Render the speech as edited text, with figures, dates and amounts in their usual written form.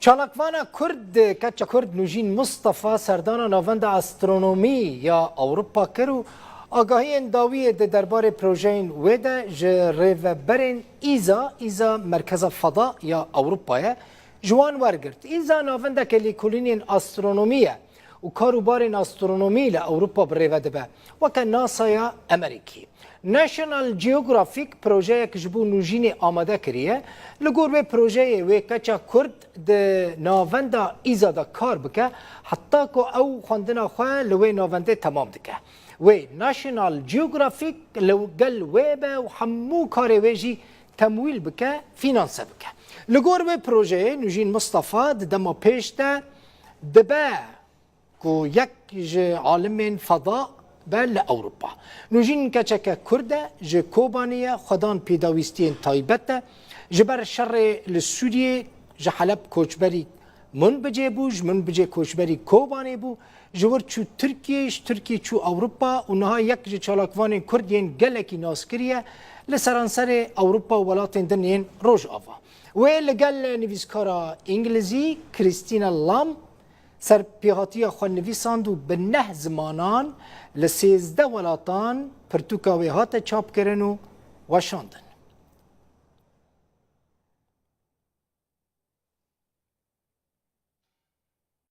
چالاکوانا کرد کچا کرد نوژین مصطفى سردانا ناوند استرونومی یا اوروپا کرو آگاهی انداوی ده درباره پروژین ویده جریوبرین ایزا مرکز فضا یا اوروپا جوان ورگرد ایزا ناوند کلی کلینین استرونومیه و کاروبارین استرونومی لأوروبا بریوده به وکا ناسا یا امریکی ناشنال جیوگرافیک پروژه یک جبو نوژین آماده کریه لگور به پروژه وی کچا کرد ده ناونده ایزا دا کار بکه حتی که او خواندنا خواه لوی ناونده تمام دکه وی ناشنال جیوگرافیک لگل وی به و همو کار ویجی تمویل بکه فینانسه بکه لگور به پروژه نوژین مصطفى ده دما پیش ده دبه که یک عالم فضاء بل اوروبا نوژین کچک کرده ج کوبانیه خدان پیداویستین تایبته جبر شر لسوریه ج حلب کوچبری من بجه کوچبری کوبانی بو جور چو ترکیه چو اوروبا و نها یک ج چالاکوان کردین گلکی ناسکریه لسرانسر اوروپا و ولاتین دنین روژ آوا و لگل نویسکارا انگلیزی کریستینا لام سرپیهاتی خوانویساند و به 9 زمانان ل 13 ولاتان پرتوکاوی هات چاپ کرن و وشاندن